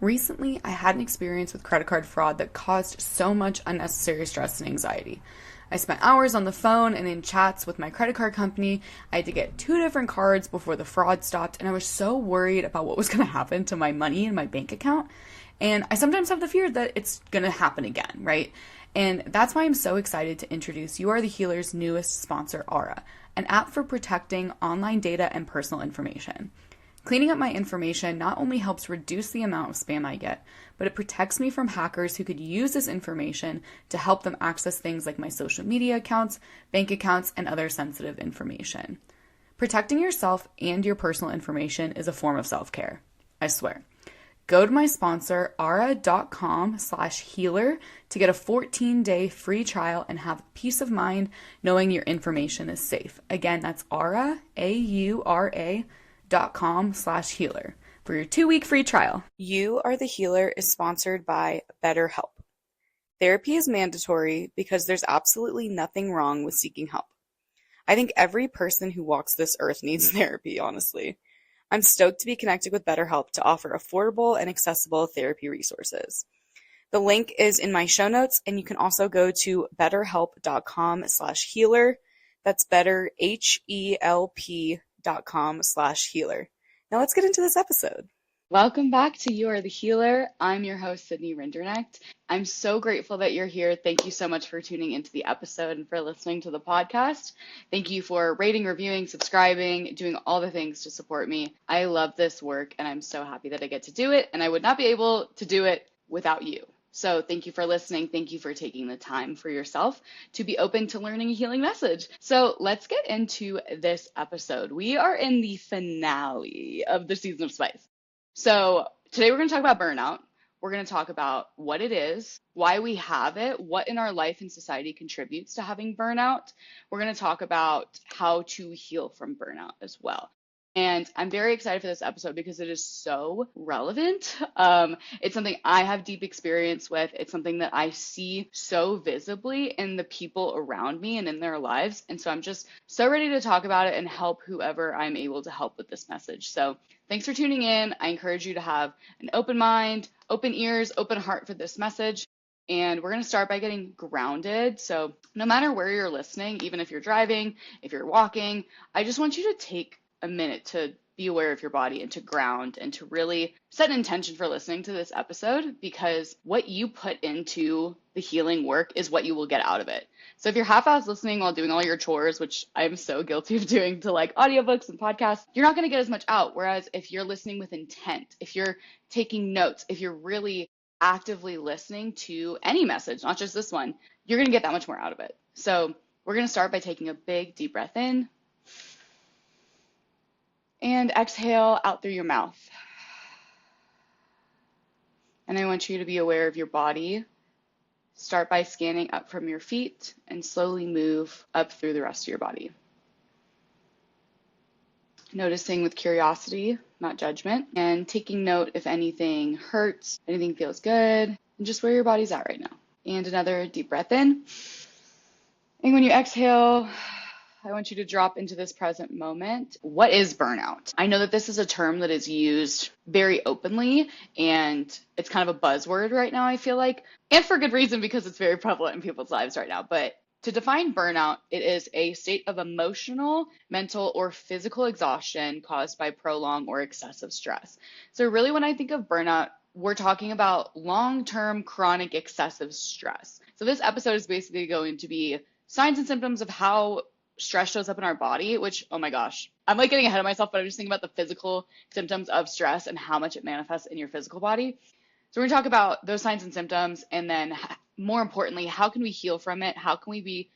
Recently, I had an experience with credit card fraud that caused so much unnecessary stress and anxiety. I spent hours on the phone and in chats with my credit card company. I had to get two different cards before the fraud stopped, and I was so worried about what was going to happen to my money in my bank account. And I sometimes have the fear that it's going to happen again, right? And that's why I'm so excited to introduce You Are the Healer's newest sponsor, Aura, an app for protecting online data and personal information. Cleaning up my information not only helps reduce the amount of spam I get, but it protects me from hackers who could use this information to help them access things like my social media accounts, bank accounts, and other sensitive information. Protecting yourself and your personal information is a form of self-care, I swear. Go to my sponsor, aura.com/healer to get a 14-day free trial and have peace of mind knowing your information is safe. Again, that's Aura, AURA.com/healer for your 2-week free trial. You Are the Healer is sponsored by BetterHelp. Therapy is mandatory because there's absolutely nothing wrong with seeking help. I think every person who walks this earth needs therapy, honestly. I'm stoked to be connected with BetterHelp to offer affordable and accessible therapy resources. The link is in my show notes, and you can also go to betterhelp.com/healer. That's better, HELP.com/healer. Now let's get into this episode. Welcome back to You Are the Healer. I'm your host, Sydney Rinderknecht. I'm so grateful that you're here. Thank you so much for tuning into the episode and for listening to the podcast. Thank you for rating, reviewing, subscribing, doing all the things to support me. I love this work and I'm so happy that I get to do it, and I would not be able to do it without you. So thank you for listening. Thank you for taking the time for yourself to be open to learning a healing message. So let's get into this episode. We are in the finale of the season of Spice. So today we're going to talk about burnout. We're going to talk about what it is, why we have it, what in our life and society contributes to having burnout. We're going to talk about how to heal from burnout as well. And I'm very excited for this episode because it is so relevant. It's something I have deep experience with. It's something that I see so visibly in the people around me and in their lives. And so I'm just so ready to talk about it and help whoever I'm able to help with this message. So thanks for tuning in. I encourage you to have an open mind, open ears, open heart for this message. And we're going to start by getting grounded. So no matter where you're listening, even if you're driving, if you're walking, I just want you to take a minute to be aware of your body and to ground and to really set an intention for listening to this episode, because what you put into the healing work is what you will get out of it. So if you're half-assed listening while doing all your chores, which I'm so guilty of doing to like audiobooks and podcasts, you're not going to get as much out. Whereas if you're listening with intent, if you're taking notes, if you're really actively listening to any message, not just this one, you're going to get that much more out of it. So we're going to start by taking a big deep breath in. And exhale out through your mouth. And I want you to be aware of your body. Start by scanning up from your feet and slowly move up through the rest of your body. Noticing with curiosity, not judgment, and taking note if anything hurts, anything feels good, and just where your body's at right now. And another deep breath in. And when you exhale, I want you to drop into this present moment. What is burnout? I know that this is a term that is used very openly, and it's kind of a buzzword right now, I feel like, and for good reason, because it's very prevalent in people's lives right now. But to define burnout, it is a state of emotional, mental, or physical exhaustion caused by prolonged or excessive stress. So really, when I think of burnout, we're talking about long-term chronic excessive stress. So this episode is basically going to be signs and symptoms of how stress shows up in our body, which, oh my gosh, I'm like getting ahead of myself, but I'm just thinking about the physical symptoms of stress and how much it manifests in your physical body. So we're going to talk about those signs and symptoms, and then more importantly, how can we heal from it? How can we be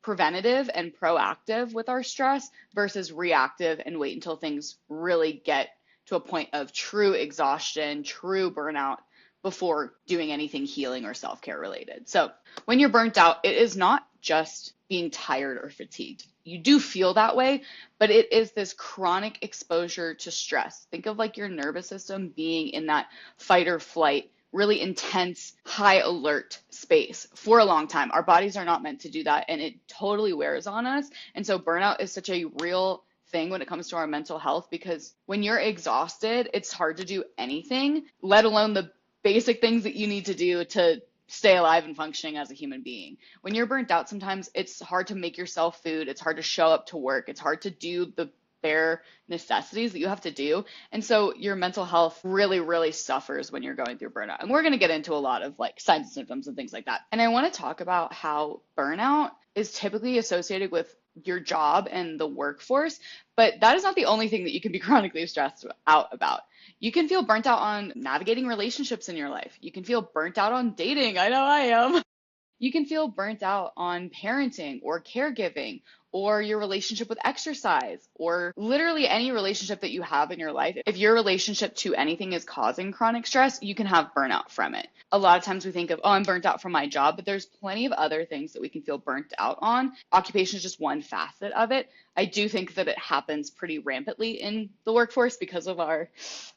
preventative and proactive with our stress versus reactive and wait until things really get to a point of true exhaustion, true burnout, before doing anything healing or self-care related. So when you're burnt out, it is not just being tired or fatigued. You do feel that way, but it is this chronic exposure to stress. Think of like your nervous system being in that fight or flight, really intense, high alert space for a long time. Our bodies are not meant to do that, and it totally wears on us. And so burnout is such a real thing when it comes to our mental health, because when you're exhausted, it's hard to do anything, let alone the basic things that you need to do to stay alive and functioning as a human being. When you're burnt out, sometimes it's hard to make yourself food. It's hard to show up to work. It's hard to do the bare necessities that you have to do. And so your mental health really, really suffers when you're going through burnout. And we're going to get into a lot of like signs and symptoms and things like that. And I want to talk about how burnout is typically associated with your job and the workforce, but that is not the only thing that you can be chronically stressed out about. You can feel burnt out on navigating relationships in your life. You can feel burnt out on dating. I know I am. You can feel burnt out on parenting or caregiving or your relationship with exercise or literally any relationship that you have in your life. If your relationship to anything is causing chronic stress, you can have burnout from it. A lot of times we think of, oh, I'm burnt out from my job, but there's plenty of other things that we can feel burnt out on. Occupation is just one facet of it. I do think that it happens pretty rampantly in the workforce because of our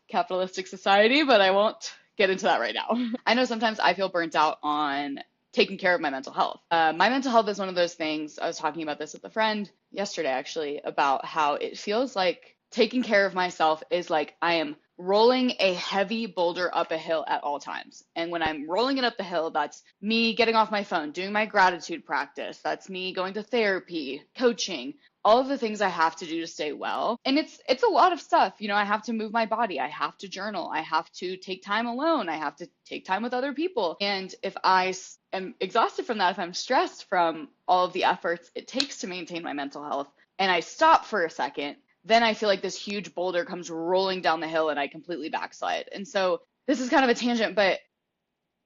capitalistic society, but I won't get into that right now. I know sometimes I feel burnt out on taking care of my mental health. My mental health is one of those things. I was talking about this with a friend yesterday, actually, about how it feels like taking care of myself is like I am rolling a heavy boulder up a hill at all times. And when I'm rolling it up the hill, that's me getting off my phone, doing my gratitude practice. That's me going to therapy, coaching, all of the things I have to do to stay well. And it's a lot of stuff. You know, I have to move my body. I have to journal. I have to take time alone. I have to take time with other people. And if I am exhausted from that, if I'm stressed from all of the efforts it takes to maintain my mental health, and I stop for a second, then I feel like this huge boulder comes rolling down the hill and I completely backslide. And so this is kind of a tangent, but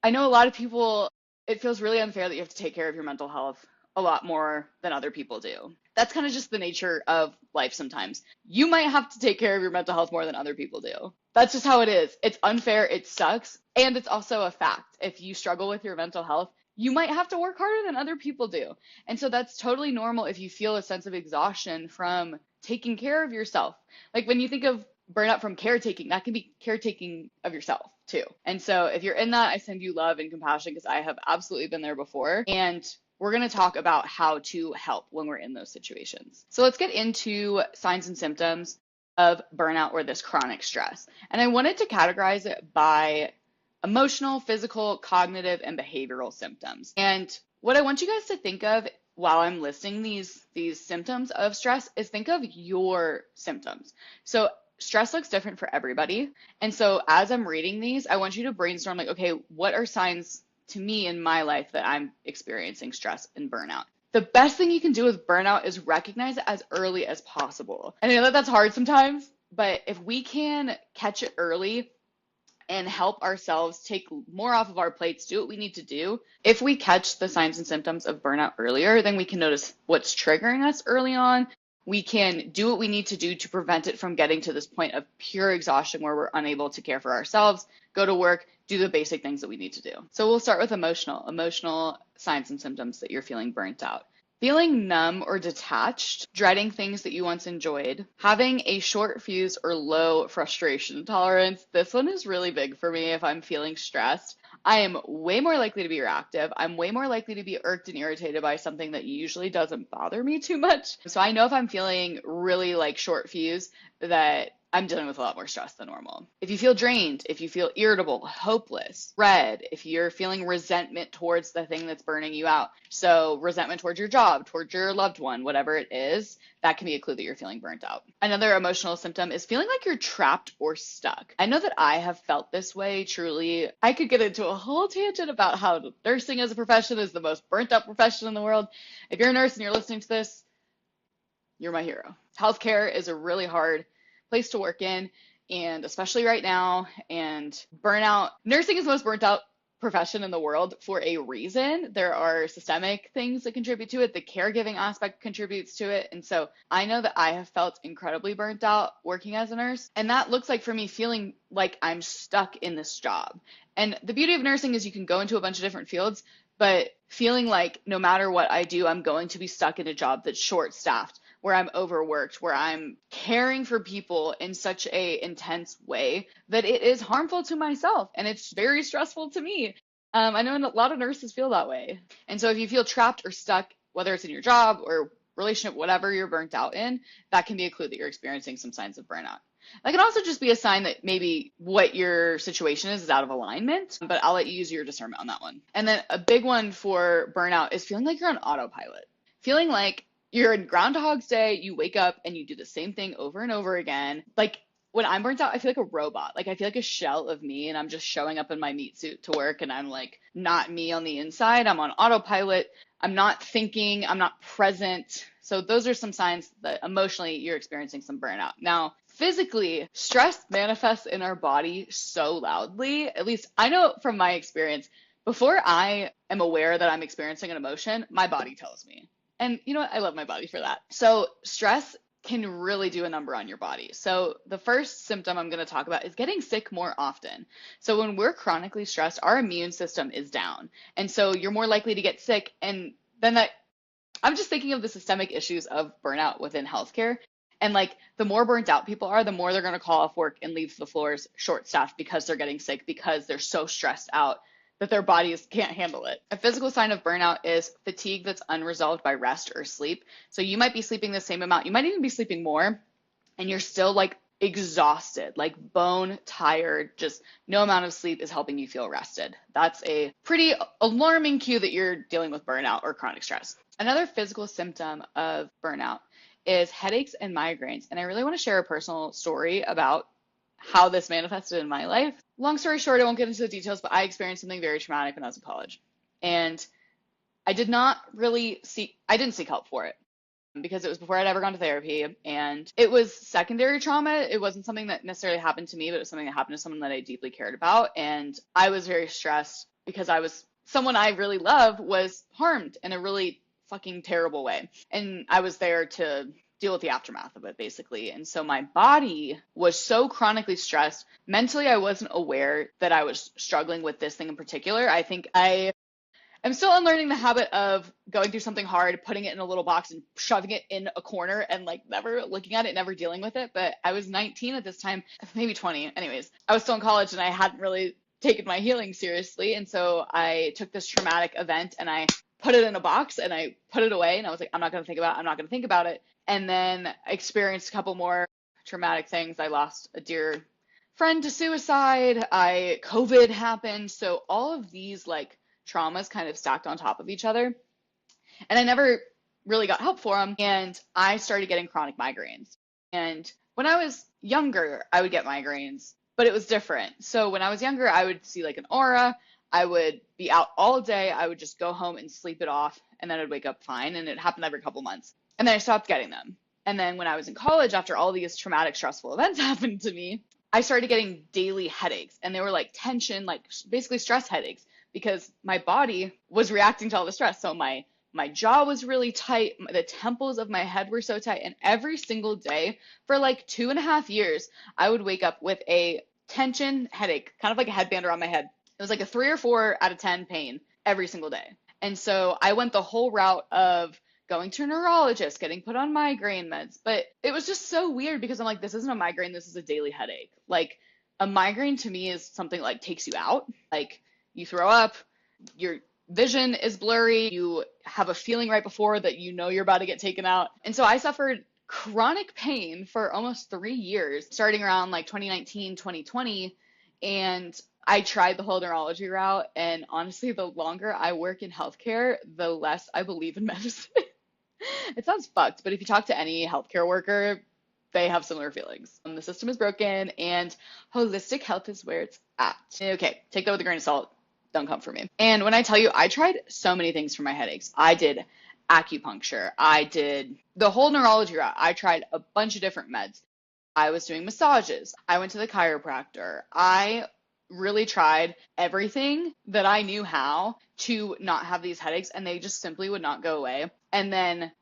I know a lot of people, it feels really unfair that you have to take care of your mental health a lot more than other people do. That's kind of just the nature of life sometimes. You might have to take care of your mental health more than other people do. That's just how it is. It's unfair, it sucks, and it's also a fact. If you struggle with your mental health, you might have to work harder than other people do. And so that's totally normal if you feel a sense of exhaustion from taking care of yourself. Like when you think of burnout from caretaking, that can be caretaking of yourself too. And so if you're in that, I send you love and compassion because I have absolutely been there before. And we're going to talk about how to help when we're in those situations. So let's get into signs and symptoms of burnout or this chronic stress. And I wanted to categorize it by emotional, physical, cognitive, and behavioral symptoms. And what I want you guys to think of while I'm listing these symptoms of stress is think of your symptoms. So stress looks different for everybody. And so as I'm reading these, I want you to brainstorm like, okay, what are signs to me in my life that I'm experiencing stress and burnout? The best thing you can do with burnout is recognize it as early as possible. And I know that that's hard sometimes, but if we can catch it early and help ourselves take more off of our plates, do what we need to do. If we catch the signs and symptoms of burnout earlier, then we can notice what's triggering us early on. We can do what we need to do to prevent it from getting to this point of pure exhaustion where we're unable to care for ourselves, go to work, do the basic things that we need to do. So we'll start with emotional signs and symptoms that you're feeling burnt out. Feeling numb or detached, dreading things that you once enjoyed, having a short fuse or low frustration tolerance. This one is really big for me if I'm feeling stressed. I am way more likely to be reactive. I'm way more likely to be irked and irritated by something that usually doesn't bother me too much. So I know if I'm feeling really like short fuse that I'm dealing with a lot more stress than normal. If you feel drained, if you feel irritable, hopeless, red, if you're feeling resentment towards the thing that's burning you out, so resentment towards your job, towards your loved one, whatever it is, that can be a clue that you're feeling burnt out. Another emotional symptom is feeling like you're trapped or stuck. I know that I have felt this way truly. I could get into a whole tangent about how nursing as a profession is the most burnt out profession in the world. If you're a nurse and you're listening to this, you're my hero. Healthcare is a really hard place to work in, and especially right now, and burnout. Nursing is the most burnt out profession in the world for a reason. There are systemic things that contribute to it. The caregiving aspect contributes to it. And so I know that I have felt incredibly burnt out working as a nurse. And that looks like for me feeling like I'm stuck in this job. And the beauty of nursing is you can go into a bunch of different fields, but feeling like no matter what I do, I'm going to be stuck in a job that's short-staffed, where I'm overworked, where I'm caring for people in such a intense way that it is harmful to myself and it's very stressful to me. I know a lot of nurses feel that way. And so if you feel trapped or stuck, whether it's in your job or relationship, whatever you're burnt out in, that can be a clue that you're experiencing some signs of burnout. That can also just be a sign that maybe what your situation is out of alignment, but I'll let you use your discernment on that one. And then a big one for burnout is feeling like you're on autopilot, feeling like you're in Groundhog's Day, you wake up and you do the same thing over and over again. Like when I'm burnt out, I feel like a robot. Like I feel like a shell of me, and I'm just showing up in my meat suit to work, and I'm like not me on the inside. I'm on autopilot. I'm not thinking. I'm not present. So those are some signs that emotionally you're experiencing some burnout. Now, physically, stress manifests in our body so loudly. At least I know from my experience, before I am aware that I'm experiencing an emotion, my body tells me. And you know what? I love my body for that. So stress can really do a number on your body. So the first symptom I'm going to talk about is getting sick more often. So when we're chronically stressed, our immune system is down. And so you're more likely to get sick. And then that, I'm just thinking of the systemic issues of burnout within healthcare. And like the more burnt out people are, the more they're going to call off work and leave the floors short staffed because they're getting sick, because they're so stressed out that their bodies can't handle it. A physical sign of burnout is fatigue that's unresolved by rest or sleep. So you might be sleeping the same amount, you might even be sleeping more, and you're still like exhausted, like bone tired, just no amount of sleep is helping you feel rested. That's a pretty alarming cue that you're dealing with burnout or chronic stress. Another physical symptom of burnout is headaches and migraines. And I really want to share a personal story about how this manifested in my life. Long story short, I won't get into the details, but I experienced something very traumatic when I was in college. And I didn't seek help for it because it was before I'd ever gone to therapy. And it was secondary trauma. It wasn't something that necessarily happened to me, but it was something that happened to someone that I deeply cared about. And I was very stressed because someone I really love was harmed in a really fucking terrible way. And I was there to deal with the aftermath of it, basically. And so my body was so chronically stressed. Mentally, I wasn't aware that I was struggling with this thing in particular. I think I am still unlearning the habit of going through something hard, putting it in a little box and shoving it in a corner and like never looking at it, never dealing with it. But I was 19 at this time, maybe 20. Anyways, I was still in college and I hadn't really taken my healing seriously. And so I took this traumatic event and I put it in a box and I put it away, and I was like, I'm not going to think about it. And then I experienced a couple more traumatic things. I lost a dear friend to suicide. COVID happened. So all of these like traumas kind of stacked on top of each other. And I never really got help for them. And I started getting chronic migraines. And when I was younger, I would get migraines, but it was different. So when I was younger, I would see like an aura. I would be out all day. I would just go home and sleep it off. And then I'd wake up fine. And it happened every couple months. And then I stopped getting them. And then when I was in college, after all these traumatic, stressful events happened to me, I started getting daily headaches. And they were like tension, like basically stress headaches, because my body was reacting to all the stress. So my jaw was really tight. The temples of my head were so tight. And every single day for like 2.5 years, I would wake up with a tension headache, kind of like a headband around my head. It was like a 3 or 4 out of 10 pain every single day. And so I went the whole route of going to a neurologist, getting put on migraine meds. But it was just so weird because I'm like, this isn't a migraine, this is a daily headache. Like a migraine to me is something like takes you out. Like you throw up, your vision is blurry, you have a feeling right before that you know you're about to get taken out. And so I suffered chronic pain for almost 3 years, starting around like 2019, 2020. And I tried the whole neurology route. And honestly, the longer I work in healthcare, the less I believe in medicine. It sounds fucked, but if you talk to any healthcare worker, they have similar feelings. The system is broken and holistic health is where it's at. Okay, take that with a grain of salt. Don't come for me. And when I tell you, I tried so many things for my headaches. I did acupuncture. I did the whole neurology route. I tried a bunch of different meds. I was doing massages. I went to the chiropractor. I really tried everything that I knew how to not have these headaches, and they just simply would not go away. And then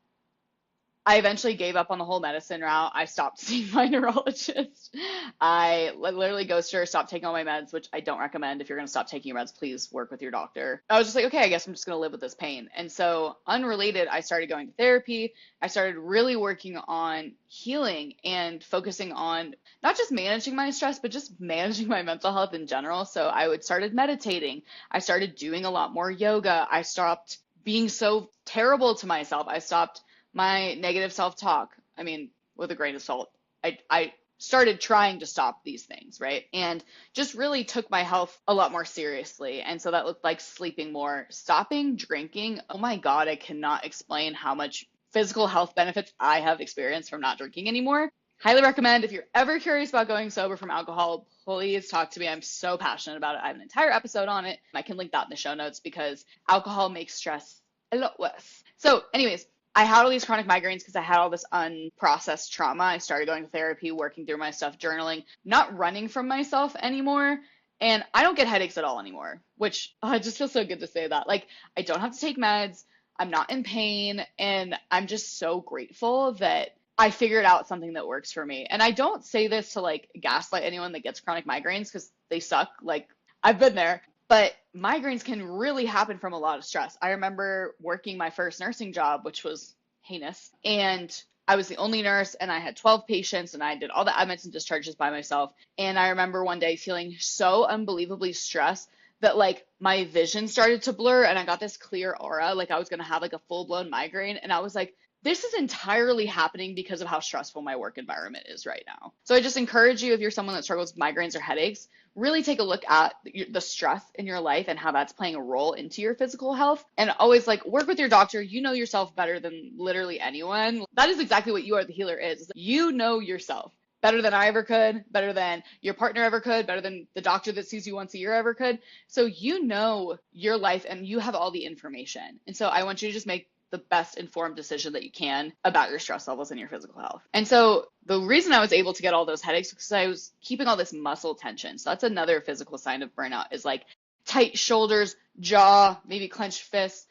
I eventually gave up on the whole medicine route. I stopped seeing my neurologist. I literally ghosted her, stopped taking all my meds, which I don't recommend. If you're going to stop taking your meds, please work with your doctor. I was just like, okay, I guess I'm just going to live with this pain. And so unrelated, I started going to therapy. I started really working on healing and focusing on not just managing my stress, but just managing my mental health in general. So I started meditating. I started doing a lot more yoga. I stopped being so terrible to myself. I stopped my negative self-talk. I mean, with a grain of salt, I started trying to stop these things, right? And just really took my health a lot more seriously. And so that looked like sleeping more, stopping drinking. Oh my God, I cannot explain how much physical health benefits I have experienced from not drinking anymore. Highly recommend if you're ever curious about going sober from alcohol, please talk to me. I'm so passionate about it. I have an entire episode on it. I can link that in the show notes because alcohol makes stress a lot worse. So anyways, I had all these chronic migraines because I had all this unprocessed trauma. I started going to therapy, working through my stuff, journaling, not running from myself anymore. And I don't get headaches at all anymore, which it just feels so good to say that. Like, I don't have to take meds. I'm not in pain. And I'm just so grateful that I figured out something that works for me. And I don't say this to like gaslight anyone that gets chronic migraines because they suck. Like, I've been there. But migraines can really happen from a lot of stress. I remember working my first nursing job, which was heinous, and I was the only nurse and I had 12 patients and I did all the admits and discharges by myself. And I remember one day feeling so unbelievably stressed that like my vision started to blur and I got this clear aura, like I was going to have like a full-blown migraine. And I was like, this is entirely happening because of how stressful my work environment is right now. So I just encourage you, if you're someone that struggles with migraines or headaches, really take a look at the stress in your life and how that's playing a role into your physical health. And always like work with your doctor. You know yourself better than literally anyone. That is exactly what You Are the Healer is. You know yourself better than I ever could, better than your partner ever could, better than the doctor that sees you once a year ever could. So you know your life and you have all the information. And so I want you to just make the best informed decision that you can about your stress levels and your physical health. And so the reason I was able to get all those headaches was because I was keeping all this muscle tension. So that's another physical sign of burnout, is like tight shoulders, jaw, maybe clenched fists.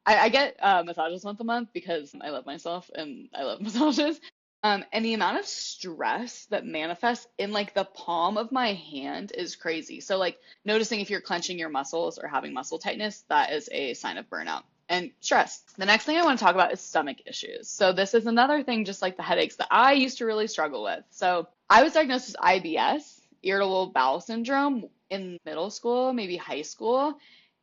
I get massages once a month because I love myself and I love massages. And the amount of stress that manifests in like the palm of my hand is crazy. So like noticing if you're clenching your muscles or having muscle tightness, that is a sign of burnout. And stress. The next thing I want to talk about is stomach issues. So this is another thing, just like the headaches, that I used to really struggle with. So I was diagnosed with IBS, irritable bowel syndrome, in middle school, maybe high school.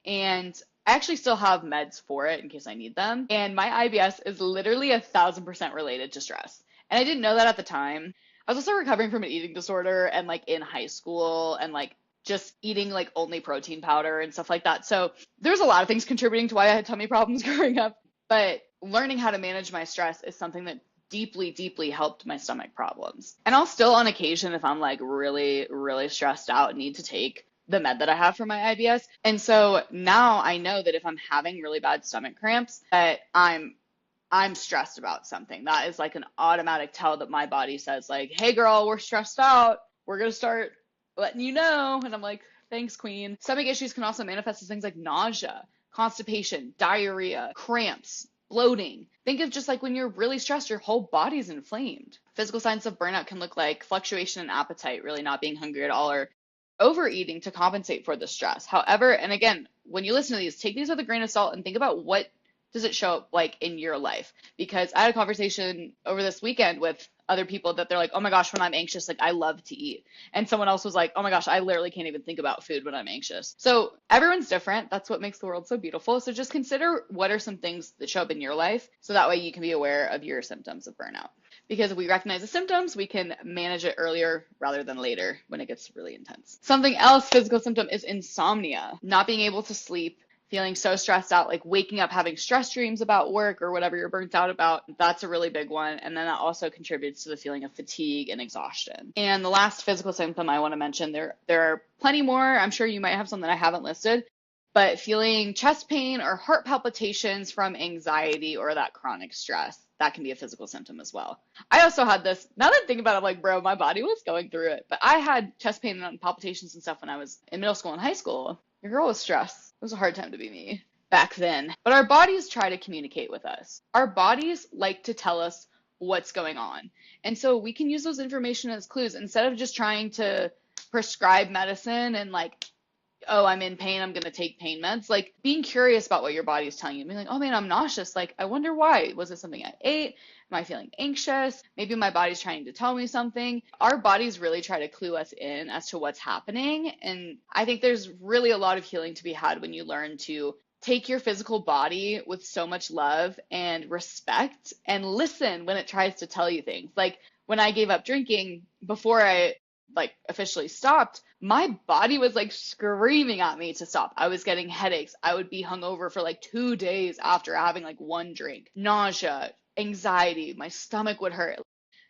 And I actually still have meds for it in case I need them. And my IBS is literally 1,000% related to stress. And I didn't know that at the time. I was also recovering from an eating disorder and like in high school and like just eating like only protein powder and stuff like that. So there's a lot of things contributing to why I had tummy problems growing up, but learning how to manage my stress is something that deeply, deeply helped my stomach problems. And I'll still on occasion, if I'm like really, really stressed out, need to take the med that I have for my IBS. And so now I know that if I'm having really bad stomach cramps, that I'm stressed about something. That is like an automatic tell that my body says like, hey girl, we're stressed out. We're going to start letting you know. And I'm like, thanks, queen. Stomach issues can also manifest as things like nausea, constipation, diarrhea, cramps, bloating. Think of just like when you're really stressed, your whole body's inflamed. Physical signs of burnout can look like fluctuation in appetite, really not being hungry at all, or overeating to compensate for the stress. However, and again, when you listen to these, take these with a grain of salt and think about what does it show up like in your life? Because I had a conversation over this weekend with other people that they're like, oh my gosh, when I'm anxious, like I love to eat. And someone else was like, oh my gosh, I literally can't even think about food when I'm anxious. So everyone's different. That's what makes the world so beautiful. So just consider what are some things that show up in your life so that way you can be aware of your symptoms of burnout. Because if we recognize the symptoms, we can manage it earlier rather than later when it gets really intense. Something else, physical symptom, is insomnia, not being able to sleep, feeling so stressed out, like waking up having stress dreams about work or whatever you're burnt out about. That's a really big one. And then that also contributes to the feeling of fatigue and exhaustion. And the last physical symptom I want to mention, there are plenty more. I'm sure you might have some that I haven't listed, but feeling chest pain or heart palpitations from anxiety or that chronic stress, that can be a physical symptom as well. I also had this, now that I think about it, I'm like, bro, my body was going through it. But I had chest pain and palpitations and stuff when I was in middle school and high school. Your girl was stressed. It was a hard time to be me back then. But our bodies try to communicate with us. Our bodies like to tell us what's going on. And so we can use those information as clues instead of just trying to prescribe medicine and like, oh, I'm in pain, I'm going to take pain meds. Like being curious about what your body is telling you. Being like, oh man, I'm nauseous. Like, I wonder why. Was it something I ate? Am I feeling anxious? Maybe my body's trying to tell me something. Our bodies really try to clue us in as to what's happening. And I think there's really a lot of healing to be had when you learn to take your physical body with so much love and respect and listen when it tries to tell you things. Like when I gave up drinking before I like officially stopped, my body was like screaming at me to stop. I was getting headaches. I would be hungover for like 2 days after having like one drink, nausea, anxiety, my stomach would hurt.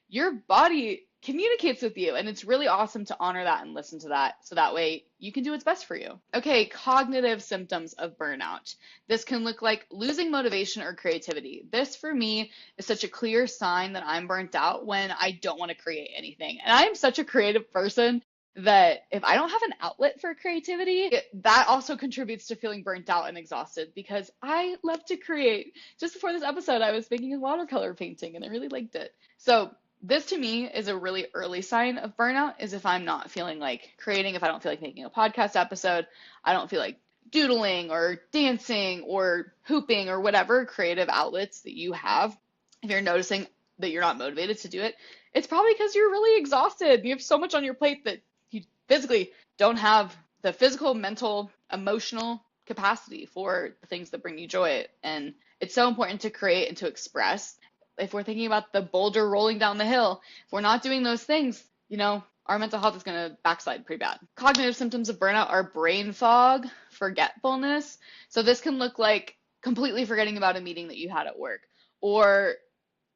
Your body communicates with you, and it's really awesome to honor that and listen to that so that way you can do what's best for you. Okay, cognitive symptoms of burnout. This can look like losing motivation or creativity. This for me is such a clear sign that I'm burnt out when I don't want to create anything. And I am such a creative person that if I don't have an outlet for creativity, that also contributes to feeling burnt out and exhausted because I love to create. Just before this episode, I was making a watercolor painting and I really liked it. So this to me is a really early sign of burnout is if I'm not feeling like creating, if I don't feel like making a podcast episode, I don't feel like doodling or dancing or hooping or whatever creative outlets that you have. If you're noticing that you're not motivated to do it, it's probably because you're really exhausted. You have so much on your plate that you physically don't have the physical, mental, emotional capacity for the things that bring you joy. And it's so important to create and to express. If we're thinking about the boulder rolling down the hill, if we're not doing those things, our mental health is going to backslide pretty bad. Cognitive symptoms of burnout are brain fog, forgetfulness. So this can look like completely forgetting about a meeting that you had at work, or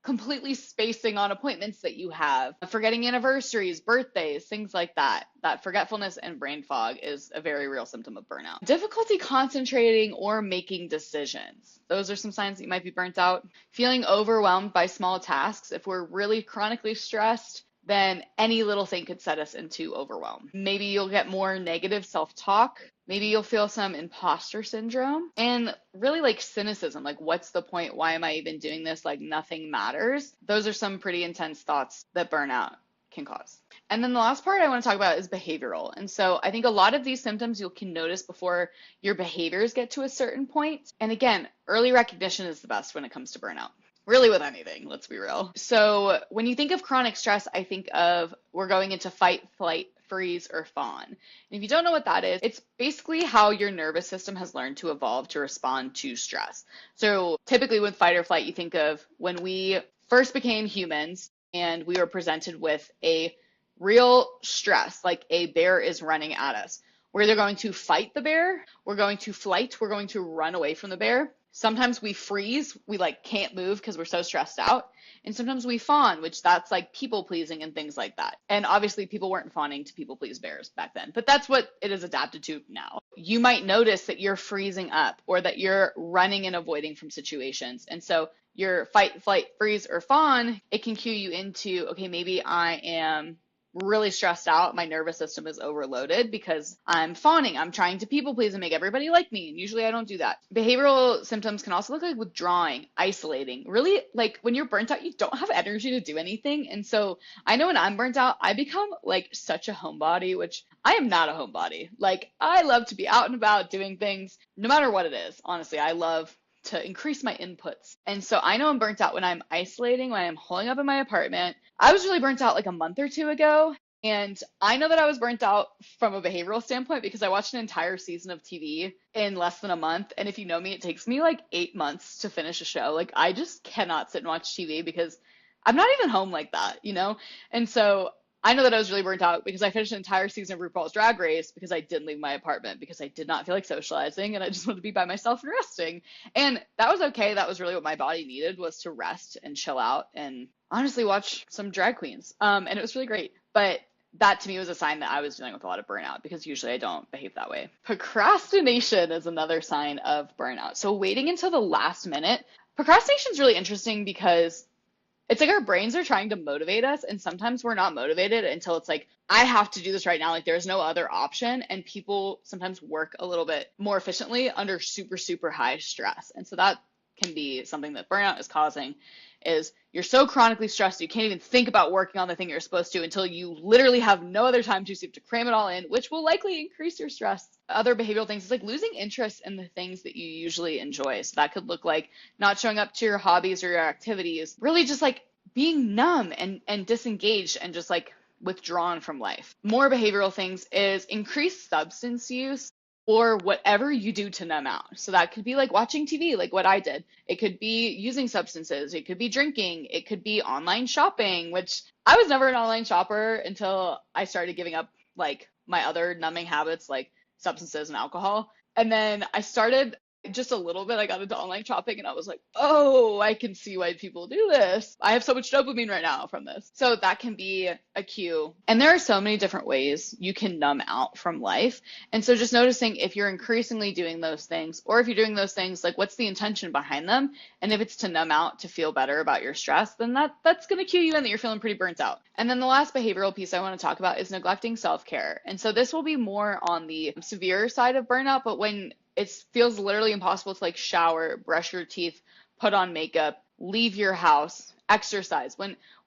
completely spacing on appointments that you have, forgetting anniversaries, birthdays, things like that. That forgetfulness and brain fog is a very real symptom of burnout. Difficulty concentrating or making decisions. Those are some signs that you might be burnt out. Feeling overwhelmed by small tasks. If we're really chronically stressed, then any little thing could set us into overwhelm. Maybe you'll get more negative self-talk. Maybe you'll feel some imposter syndrome and really like cynicism, like what's the point? Why am I even doing this? Like nothing matters. Those are some pretty intense thoughts that burnout can cause. And then the last part I want to talk about is behavioral. And so I think a lot of these symptoms you can notice before your behaviors get to a certain point. And again, early recognition is the best when it comes to burnout. Really with anything, let's be real. So when you think of chronic stress, I think of we're going into fight, flight, freeze, or fawn. And if you don't know what that is, it's basically how your nervous system has learned to evolve to respond to stress. So typically with fight or flight, you think of when we first became humans and we were presented with a real stress, like a bear is running at us. We're either going to fight the bear, we're going to flight, we're going to run away from the bear. Sometimes we freeze, we like can't move because we're so stressed out. And sometimes we fawn, which that's like people pleasing and things like that. And obviously people weren't fawning to people please bears back then, but that's what it is adapted to now. You might notice that you're freezing up or that you're running and avoiding from situations. And so your fight, flight, freeze, or fawn, it can cue you into, okay, maybe I am really stressed out. My nervous system is overloaded because I'm fawning. I'm trying to people please and make everybody like me. And usually I don't do that. Behavioral symptoms can also look like withdrawing, isolating. Really, like when you're burnt out, you don't have energy to do anything. And so I know when I'm burnt out, I become like such a homebody, which I am not a homebody. Like I love to be out and about doing things, no matter what it is. Honestly, I love to increase my inputs. And so I know I'm burnt out when I'm isolating, when I'm holding up in my apartment. I was really burnt out like a month or two ago. And I know that I was burnt out from a behavioral standpoint because I watched an entire season of TV in less than a month. And if you know me, it takes me like 8 months to finish a show. Like I just cannot sit and watch TV because I'm not even home like that, And so I know that I was really burnt out because I finished an entire season of RuPaul's Drag Race because I didn't leave my apartment because I did not feel like socializing and I just wanted to be by myself and resting. And that was okay. That was really what my body needed, was to rest and chill out and honestly watch some drag queens. And it was really great. But that to me was a sign that I was dealing with a lot of burnout because usually I don't behave that way. Procrastination is another sign of burnout. So waiting until the last minute. Procrastination is really interesting because it's like our brains are trying to motivate us, and sometimes we're not motivated until it's like, I have to do this right now. Like there's no other option. And people sometimes work a little bit more efficiently under super, super high stress. And so that can be something that burnout is causing, is you're so chronically stressed you can't even think about working on the thing you're supposed to until you literally have no other time to, so you have to cram it all in, which will likely increase your stress. Other behavioral things is like losing interest in the things that you usually enjoy. So that could look like not showing up to your hobbies or your activities, really just like being numb and disengaged and just like withdrawn from life. More behavioral things is increased substance use. or whatever you do to numb out. So that could be like watching TV, like what I did. It could be using substances. It could be drinking. It could be online shopping, which I was never an online shopper until I started giving up like my other numbing habits, like substances and alcohol. And then I started just a little bit. I got into online shopping and I was like, oh, I can see why people do this. I have so much dopamine right now from this. So that can be a cue. And there are so many different ways you can numb out from life. And so just noticing if you're increasingly doing those things, or if you're doing those things, like what's the intention behind them? And if it's to numb out, to feel better about your stress, then that's going to cue you in that you're feeling pretty burnt out. And then the last behavioral piece I want to talk about is neglecting self-care. And so this will be more on the severe side of burnout, but when it feels literally impossible to like shower, brush your teeth, put on makeup, leave your house, exercise.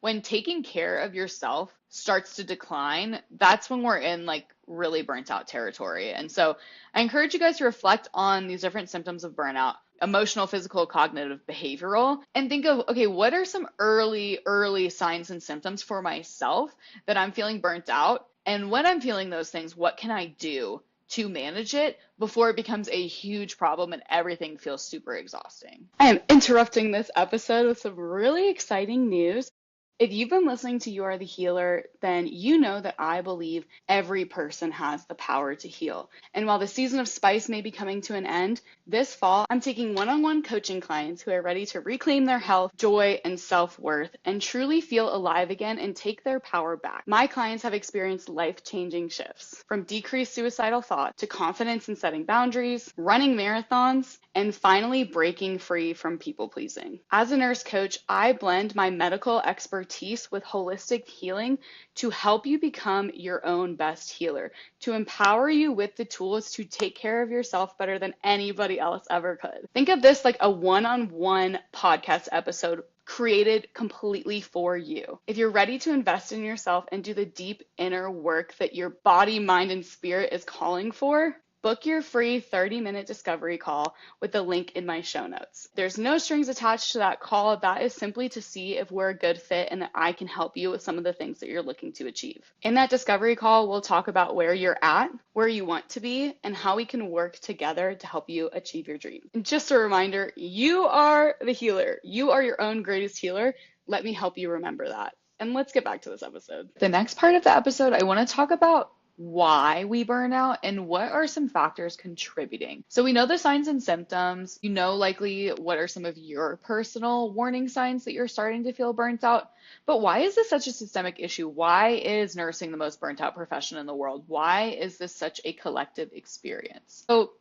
When taking care of yourself starts to decline, that's when we're in like really burnt out territory. And so I encourage you guys to reflect on these different symptoms of burnout: emotional, physical, cognitive, behavioral, and think of, okay, what are some early signs and symptoms for myself that I'm feeling burnt out? And when I'm feeling those things, what can I do to manage it before it becomes a huge problem and everything feels super exhausting? I am interrupting this episode with some really exciting news. If you've been listening to You Are the Healer, then you know that I believe every person has the power to heal. And while the season of spice may be coming to an end, this fall, I'm taking one-on-one coaching clients who are ready to reclaim their health, joy, and self-worth and truly feel alive again and take their power back. My clients have experienced life-changing shifts, from decreased suicidal thought to confidence in setting boundaries, running marathons, and finally breaking free from people-pleasing. As a nurse coach, I blend my medical expertise with holistic healing to help you become your own best healer, to empower you with the tools to take care of yourself better than anybody else ever could. Think of this like a one-on-one podcast episode created completely for you. If you're ready to invest in yourself and do the deep inner work that your body, mind, and spirit is calling for, book your free 30-minute discovery call with the link in my show notes. There's no strings attached to that call. That is simply to see if we're a good fit and that I can help you with some of the things that you're looking to achieve. In that discovery call, we'll talk about where you're at, where you want to be, and how we can work together to help you achieve your dream. And just a reminder, you are the healer. You are your own greatest healer. Let me help you remember that. And let's get back to this episode. The next part of the episode, I want to talk about why we burn out and what are some factors contributing. So we know the signs and symptoms. You know likely what are some of your personal warning signs that you're starting to feel burnt out. But why is this such a systemic issue? Why is nursing the most burnt out profession in the world? Why is this such a collective experience? So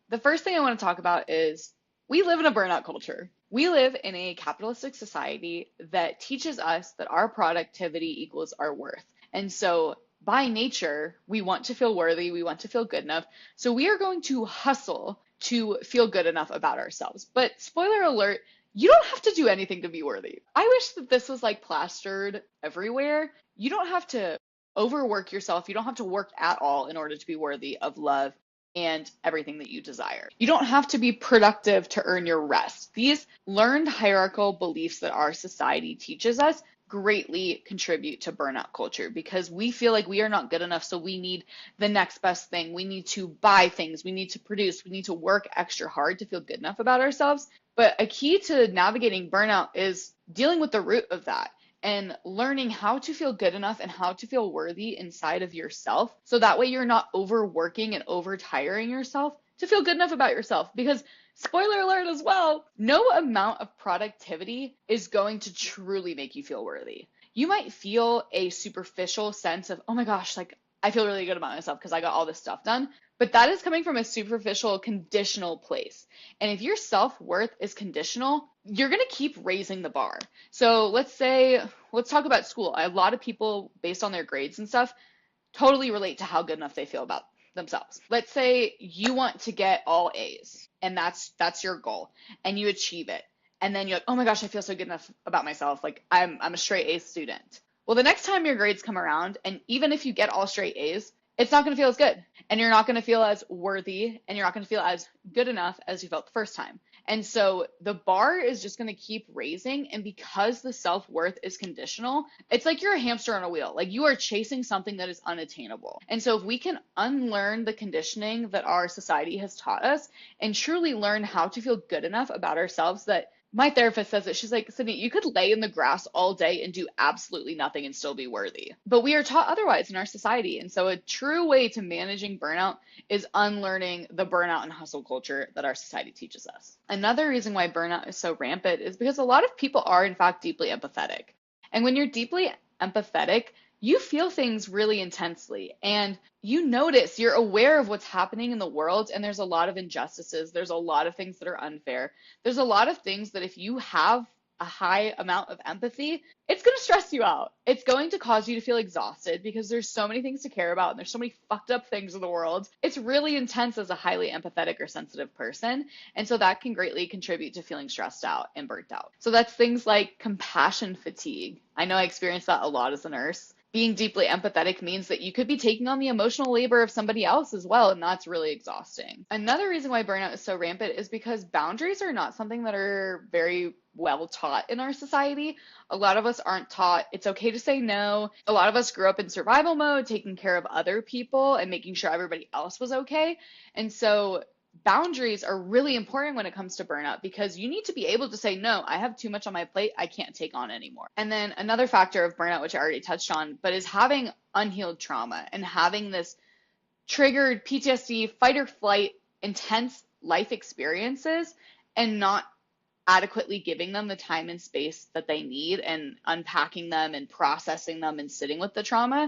the first thing I want to talk about is we live in a burnout culture. We live in a capitalistic society that teaches us that our productivity equals our worth. And so by nature, we want to feel worthy, we want to feel good enough. So we are going to hustle to feel good enough about ourselves. But spoiler alert, you don't have to do anything to be worthy. I wish that this was like plastered everywhere. You don't have to overwork yourself. You don't have to work at all in order to be worthy of love and everything that you desire. You don't have to be productive to earn your rest. These learned hierarchical beliefs that our society teaches us greatly contribute to burnout culture because we feel like we are not good enough, so we need the next best thing. We need to buy things, we need to produce, we need to work extra hard to feel good enough about ourselves. But a key to navigating burnout is dealing with the root of that and learning how to feel good enough and how to feel worthy inside of yourself, so that way you're not overworking and overtiring yourself to feel good enough about yourself. Because spoiler alert as well, no amount of productivity is going to truly make you feel worthy. You might feel a superficial sense of, oh my gosh, like I feel really good about myself because I got all this stuff done. But that is coming from a superficial, conditional place. And if your self-worth is conditional, you're going to keep raising the bar. So let's talk about school. A lot of people, based on their grades and stuff, totally relate to how good enough they feel about themselves. Let's say you want to get all A's and that's your goal and you achieve it. And then you're like, oh my gosh, I feel so good enough about myself. Like I'm a straight A student. Well, the next time your grades come around, and even if you get all straight A's, it's not going to feel as good. And you're not going to feel as worthy, and you're not going to feel as good enough as you felt the first time. And so the bar is just going to keep raising. And because the self-worth is conditional, it's like you're a hamster on a wheel. Like you are chasing something that is unattainable. And so if we can unlearn the conditioning that our society has taught us and truly learn how to feel good enough about ourselves, that my therapist says it. She's like, Sydney, you could lay in the grass all day and do absolutely nothing and still be worthy. But we are taught otherwise in our society. And so a true way to managing burnout is unlearning the burnout and hustle culture that our society teaches us. Another reason why burnout is so rampant is because a lot of people are, in fact, deeply empathetic. And when you're deeply empathetic, you feel things really intensely and you notice, you're aware of what's happening in the world, and there's a lot of injustices. There's a lot of things that are unfair. There's a lot of things that if you have a high amount of empathy, it's going to stress you out. It's going to cause you to feel exhausted because there's so many things to care about and there's so many fucked up things in the world. It's really intense as a highly empathetic or sensitive person. And so that can greatly contribute to feeling stressed out and burnt out. So that's things like compassion fatigue. I know I experienced that a lot as a nurse. Being deeply empathetic means that you could be taking on the emotional labor of somebody else as well, and that's really exhausting. Another reason why burnout is so rampant is because boundaries are not something that are very well taught in our society. A lot of us aren't taught it's okay to say no. A lot of us grew up in survival mode, taking care of other people and making sure everybody else was okay. And so boundaries are really important when it comes to burnout because you need to be able to say, no, I have too much on my plate. I can't take on anymore. And then another factor of burnout, which I already touched on, but is having unhealed trauma and having this triggered PTSD, fight or flight, intense life experiences and not adequately giving them the time and space that they need and unpacking them and processing them and sitting with the trauma.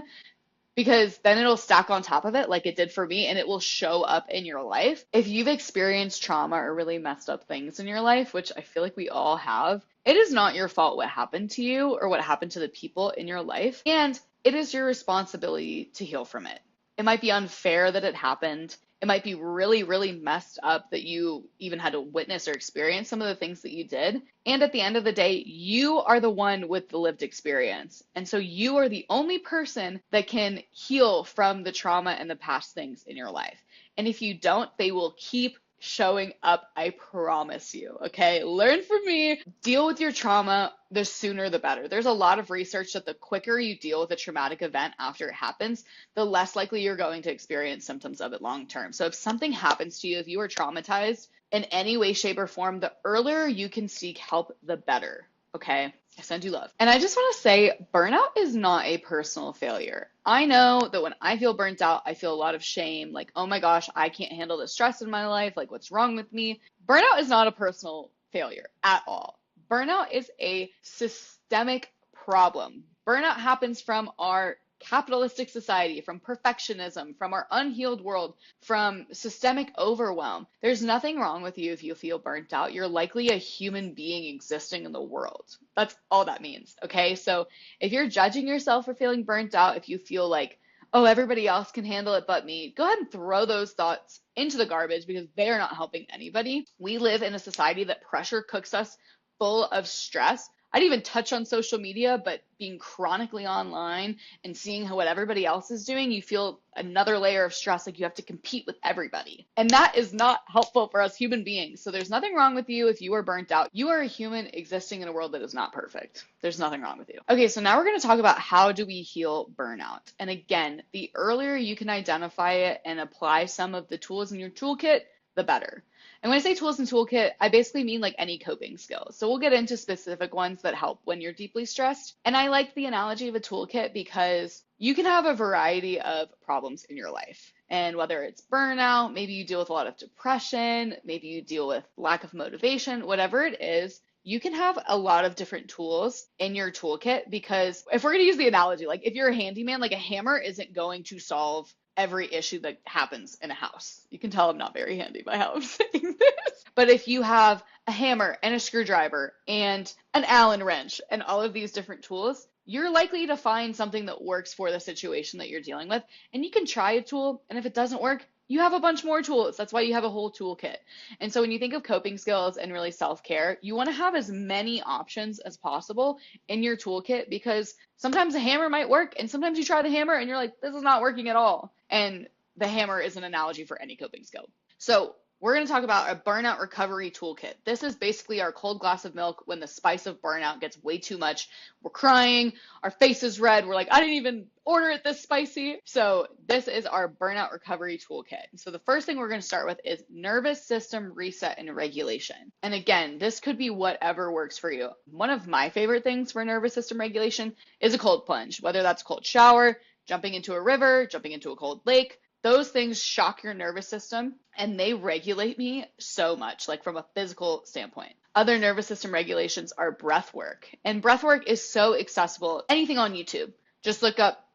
Because then it'll stack on top of it like it did for me, and it will show up in your life. If you've experienced trauma or really messed up things in your life, which I feel like we all have, it is not your fault what happened to you or what happened to the people in your life. And it is your responsibility to heal from it. It might be unfair that it happened. It might be really, really messed up that you even had to witness or experience some of the things that you did. And at the end of the day, you are the one with the lived experience. And so you are the only person that can heal from the trauma and the past things in your life. And if you don't, they will keep showing up, I promise you, okay? Learn from me, deal with your trauma, the sooner the better. There's a lot of research that the quicker you deal with a traumatic event after it happens, the less likely you're going to experience symptoms of it long term. So if something happens to you, if you are traumatized in any way, shape, or form, the earlier you can seek help, the better, okay? I send you love. And I just want to say, burnout is not a personal failure. I know that when I feel burnt out, I feel a lot of shame, like, oh my gosh, I can't handle the stress in my life, like what's wrong with me? Burnout is not a personal failure at all. Burnout is a systemic problem. Burnout happens from our capitalistic society, from perfectionism, from our unhealed world, from systemic overwhelm. There's nothing wrong with you if you feel burnt out. You're likely a human being existing in the world. That's all that means, okay? So if you're judging yourself for feeling burnt out, if you feel like, oh, everybody else can handle it but me, go ahead and throw those thoughts into the garbage because they are not helping anybody. We live in a society that pressure cooks us full of stress. I didn't even touch on social media, but being chronically online and seeing what everybody else is doing, you feel another layer of stress, like you have to compete with everybody. And that is not helpful for us human beings. So there's nothing wrong with you if you are burnt out. You are a human existing in a world that is not perfect. There's nothing wrong with you. Okay, so now we're going to talk about how do we heal burnout. And again, the earlier you can identify it and apply some of the tools in your toolkit, the better. And when I say tools and toolkit, I basically mean like any coping skills. So we'll get into specific ones that help when you're deeply stressed. And I like the analogy of a toolkit because you can have a variety of problems in your life. And whether it's burnout, maybe you deal with a lot of depression, maybe you deal with lack of motivation, whatever it is, you can have a lot of different tools in your toolkit because if we're going to use the analogy, like if you're a handyman, like a hammer isn't going to solve every issue that happens in a house. You can tell I'm not very handy by how I'm saying this. But if you have a hammer and a screwdriver and an Allen wrench and all of these different tools, you're likely to find something that works for the situation that you're dealing with. And you can try a tool, and if it doesn't work, you have a bunch more tools. That's why you have a whole toolkit. And so when you think of coping skills and really self-care, you want to have as many options as possible in your toolkit, because sometimes a hammer might work and sometimes you try the hammer and you're like, this is not working at all. And the hammer is an analogy for any coping skill. So we're going to talk about a burnout recovery toolkit. This is basically our cold glass of milk when the spice of burnout gets way too much. We're crying, our face is red, we're like, I didn't even order it this spicy. So this is our burnout recovery toolkit. So the first thing we're going to start with is nervous system reset and regulation. And again, this could be whatever works for you. One of my favorite things for nervous system regulation is a cold plunge, whether that's a cold shower, jumping into a river, jumping into a cold lake. Those things shock your nervous system and they regulate me so much, like from a physical standpoint. Other nervous system regulations are breath work. And breath work is so accessible. Anything on YouTube, just look up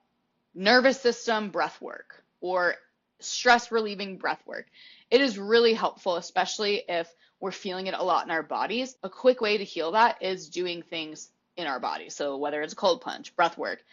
nervous system breath work or stress relieving breath work. It is really helpful, especially if we're feeling it a lot in our bodies. A quick way to heal that is doing things in our body. So whether it's a cold plunge, breath work,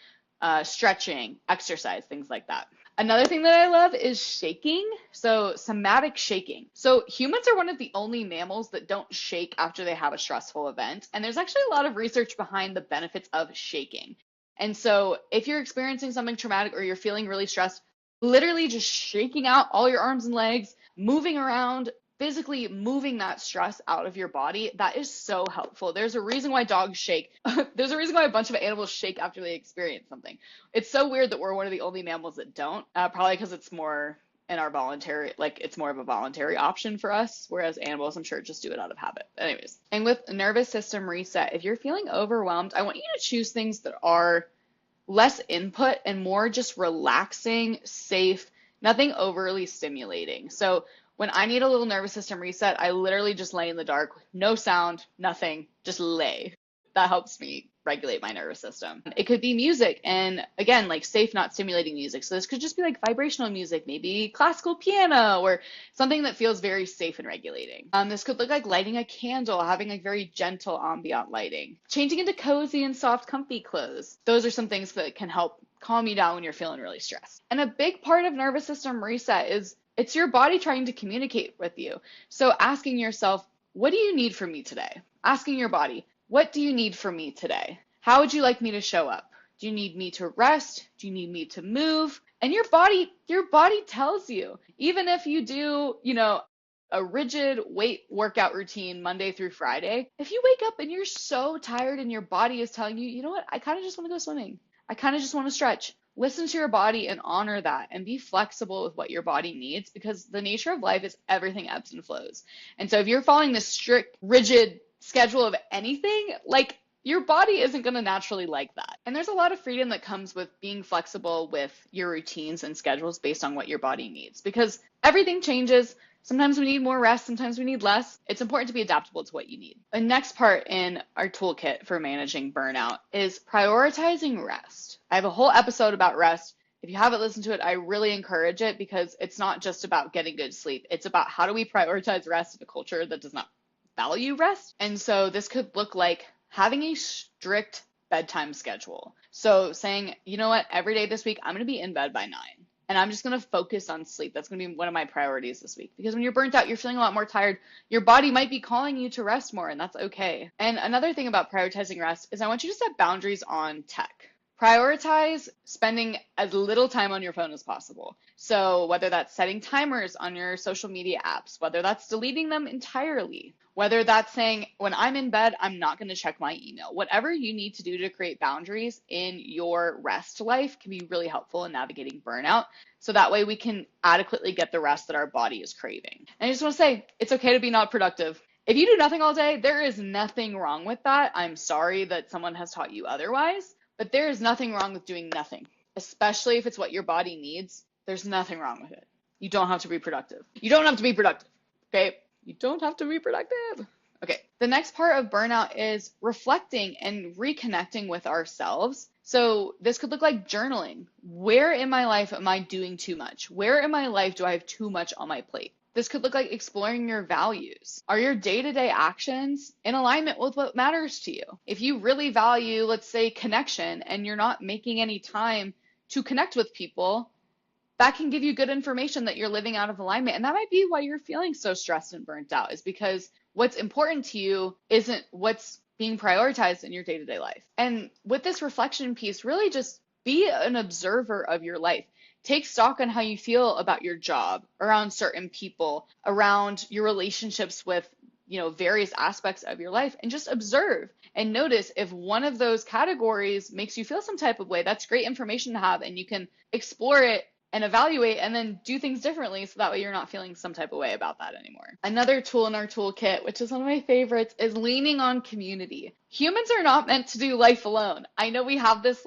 stretching, exercise, things like that. Another thing that I love is shaking. So somatic shaking. So humans are one of the only mammals that don't shake after they have a stressful event. And there's actually a lot of research behind the benefits of shaking. And so if you're experiencing something traumatic or you're feeling really stressed, literally just shaking out all your arms and legs, moving around, physically moving that stress out of your body, that is so helpful. There's a reason why dogs shake. There's a reason why a bunch of animals shake after they experience something. It's so weird that we're one of the only mammals that don't, probably because it's more in our voluntary, like it's more of a voluntary option for us, whereas animals, I'm sure, just do it out of habit. Anyways, and with nervous system reset, if you're feeling overwhelmed, I want you to choose things that are less input and more just relaxing, safe, nothing overly stimulating. So when I need a little nervous system reset, I literally just lay in the dark, no sound, nothing, just lay. That helps me regulate my nervous system. It could be music, and again, like safe, not stimulating music. So this could just be like vibrational music, maybe classical piano or something that feels very safe and regulating. This could look like lighting a candle, having like very gentle ambient lighting, changing into cozy and soft, comfy clothes. Those are some things that can help calm you down when you're feeling really stressed. And a big part of nervous system reset is it's your body trying to communicate with you. So asking yourself, what do you need from me today? Asking your body, what do you need from me today? How would you like me to show up? Do you need me to rest? Do you need me to move? And your body tells you. Even if you do, a rigid weight workout routine Monday through Friday, if you wake up and you're so tired and your body is telling you, you know what, I kind of just want to go swimming. I kind of just want to stretch. Listen to your body and honor that and be flexible with what your body needs, because the nature of life is everything ebbs and flows. And so if you're following this strict, rigid schedule of anything, like your body isn't going to naturally like that. And there's a lot of freedom that comes with being flexible with your routines and schedules based on what your body needs, because everything changes. Sometimes we need more rest, sometimes we need less. It's important to be adaptable to what you need. The next part in our toolkit for managing burnout is prioritizing rest. I have a whole episode about rest. If you haven't listened to it, I really encourage it, because it's not just about getting good sleep. It's about how do we prioritize rest in a culture that does not value rest. And so this could look like having a strict bedtime schedule. So saying, you know what, every day this week, I'm going to be in bed by 9. And I'm just going to focus on sleep. That's going to be one of my priorities this week. Because when you're burnt out, you're feeling a lot more tired. Your body might be calling you to rest more, and that's okay. And another thing about prioritizing rest is I want you to set boundaries on tech. Prioritize spending as little time on your phone as possible. So whether that's setting timers on your social media apps, whether that's deleting them entirely, whether that's saying, when I'm in bed, I'm not going to check my email. Whatever you need to do to create boundaries in your rest life can be really helpful in navigating burnout. So that way we can adequately get the rest that our body is craving. And I just want to say, it's okay to be not productive. If you do nothing all day, there is nothing wrong with that. I'm sorry that someone has taught you otherwise, but there is nothing wrong with doing nothing, especially if it's what your body needs. There's nothing wrong with it. You don't have to be productive. You don't have to be productive, okay? You don't have to be productive. Okay, the next part of burnout is reflecting and reconnecting with ourselves. So this could look like journaling. Where in my life am I doing too much? Where in my life do I have too much on my plate? This could look like exploring your values. Are your day-to-day actions in alignment with what matters to you? If you really value, let's say, connection, and you're not making any time to connect with people, that can give you good information that you're living out of alignment. And that might be why you're feeling so stressed and burnt out, is because what's important to you isn't what's being prioritized in your day-to-day life. And with this reflection piece, really just be an observer of your life. Take stock on how you feel about your job, around certain people, around your relationships with, various aspects of your life, and just observe and notice if one of those categories makes you feel some type of way. That's great information to have, and you can explore it and evaluate and then do things differently, so that way you're not feeling some type of way about that anymore. Another tool in our toolkit, which is one of my favorites, is leaning on community. Humans are not meant to do life alone. I know we have this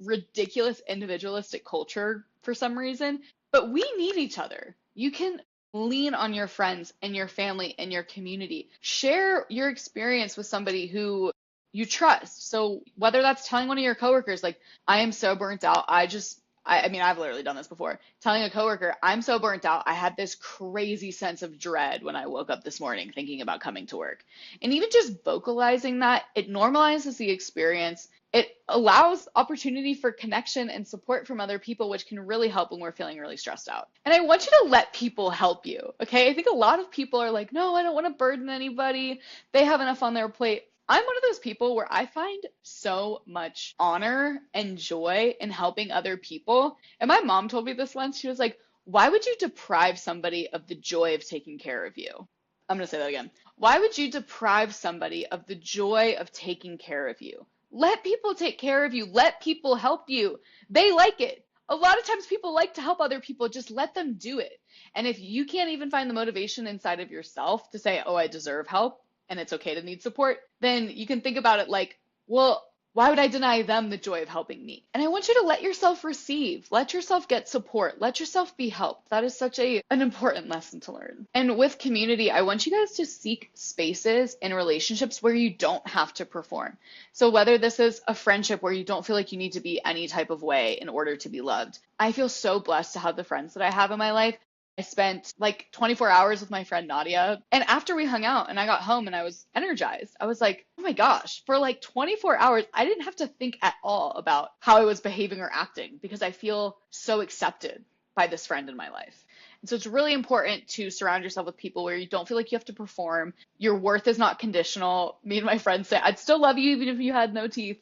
ridiculous individualistic culture for some reason, but we need each other. You can lean on your friends and your family and your community. Share your experience with somebody who you trust. So whether that's telling one of your coworkers, I am so burnt out, I've literally done this before. Telling a coworker, I'm so burnt out, I had this crazy sense of dread when I woke up this morning thinking about coming to work. And even just vocalizing that, it normalizes the experience. It allows opportunity for connection and support from other people, which can really help when we're feeling really stressed out. And I want you to let people help you, okay? I think a lot of people are like, no, I don't want to burden anybody. They have enough on their plate. I'm one of those people where I find so much honor and joy in helping other people. And my mom told me this once. She was like, why would you deprive somebody of the joy of taking care of you? I'm going to say that again. Why would you deprive somebody of the joy of taking care of you? Let people take care of you. Let people help you. They like it. A lot of times people like to help other people. Just let them do it. And if you can't even find the motivation inside of yourself to say, oh, I deserve help, and it's okay to need support, then you can think about it like, well, why would I deny them the joy of helping me? And I want you to let yourself receive, let yourself get support, let yourself be helped. That is such an important lesson to learn. And with community, I want you guys to seek spaces in relationships where you don't have to perform. So whether this is a friendship where you don't feel like you need to be any type of way in order to be loved. I feel so blessed to have the friends that I have in my life. I spent 24 hours with my friend Nadia. And after we hung out and I got home and I was energized, I was like, oh my gosh, for 24 hours, I didn't have to think at all about how I was behaving or acting because I feel so accepted by this friend in my life. And so it's really important to surround yourself with people where you don't feel like you have to perform. Your worth is not conditional. Me and my friends say, I'd still love you even if you had no teeth.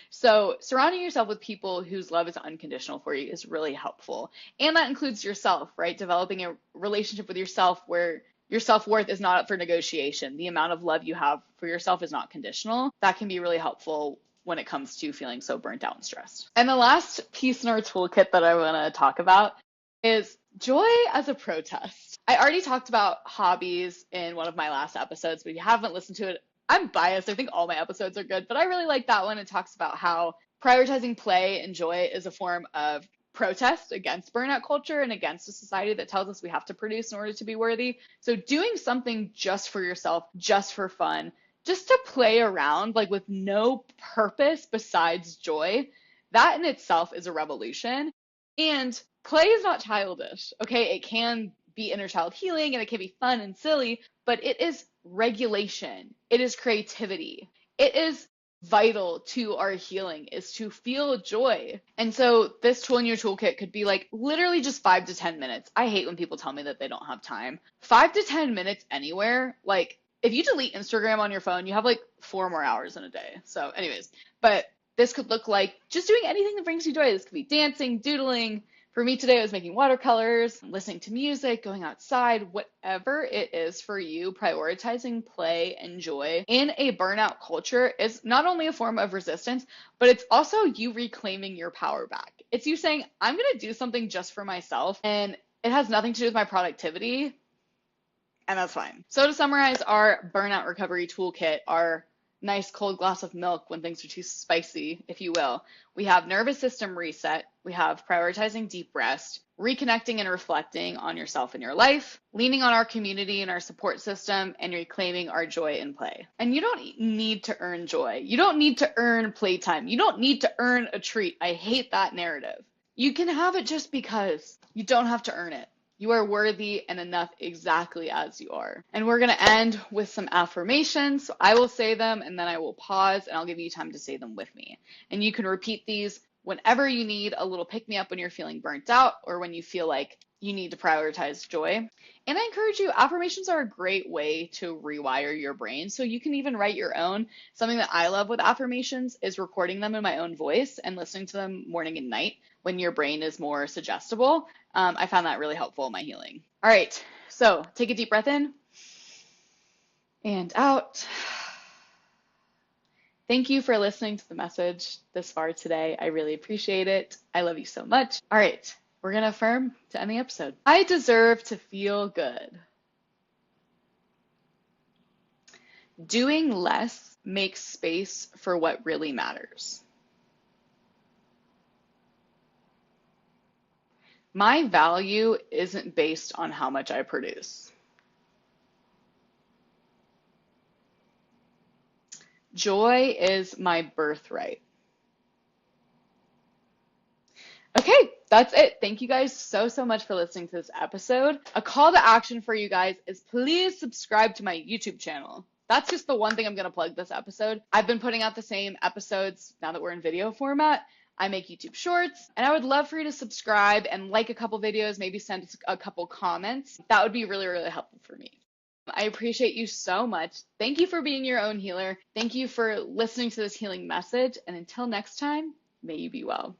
So surrounding yourself with people whose love is unconditional for you is really helpful. And that includes yourself, right? Developing a relationship with yourself where your self-worth is not up for negotiation. The amount of love you have for yourself is not conditional. That can be really helpful when it comes to feeling so burnt out and stressed. And the last piece in our toolkit that I want to talk about is joy as a protest. I already talked about hobbies in one of my last episodes, but if you haven't listened to it, I'm biased. I think all my episodes are good, but I really like that one. It talks about how prioritizing play and joy is a form of protest against burnout culture and against a society that tells us we have to produce in order to be worthy. So doing something just for yourself, just for fun, just to play around with no purpose besides joy, that in itself is a revolution. And play is not childish, okay? It can be inner child healing and it can be fun and silly, but it is regulation. It is creativity. It is vital to our healing, is to feel joy. And so this tool in your toolkit could be literally just 5 to 10 minutes. I hate when people tell me that they don't have time. 5 to 10 minutes anywhere. If you delete Instagram on your phone, you have 4 more hours in a day. So anyways, but this could look like just doing anything that brings you joy. This could be dancing, doodling. For me today, I was making watercolors, listening to music, going outside, whatever it is for you. Prioritizing play and joy in a burnout culture is not only a form of resistance, but it's also you reclaiming your power back. It's you saying, I'm going to do something just for myself, and it has nothing to do with my productivity, and that's fine. So to summarize our burnout recovery toolkit, our nice cold glass of milk when things are too spicy, if you will. We have nervous system reset. We have prioritizing deep rest, reconnecting and reflecting on yourself and your life, leaning on our community and our support system, and reclaiming our joy in play. And you don't need to earn joy. You don't need to earn playtime. You don't need to earn a treat. I hate that narrative. You can have it just because. You don't have to earn it. You are worthy and enough exactly as you are. And we're going to end with some affirmations. So I will say them and then I will pause and I'll give you time to say them with me. And you can repeat these whenever you need a little pick me up when you're feeling burnt out or when you feel like you need to prioritize joy. And I encourage you, affirmations are a great way to rewire your brain. So you can even write your own. Something that I love with affirmations is recording them in my own voice and listening to them morning and night when your brain is more suggestible. I found that really helpful in my healing. All right, so take a deep breath in and out. Thank you for listening to the message this far today. I really appreciate it. I love you so much. All right, we're going to affirm to end the episode. I deserve to feel good. Doing less makes space for what really matters. My value isn't based on how much I produce. Joy is my birthright. Okay, that's it. Thank you guys so much for listening to this episode. A call to action for you guys is please subscribe to my YouTube channel. That's just the one thing I'm going to plug this episode. I've been putting out the same episodes now that we're in video format. I make YouTube shorts, and I would love for you to subscribe and like a couple videos, maybe send a couple comments. That would be really helpful for me. I appreciate you so much. Thank you for being your own healer. Thank you for listening to this healing message. And until next time, may you be well.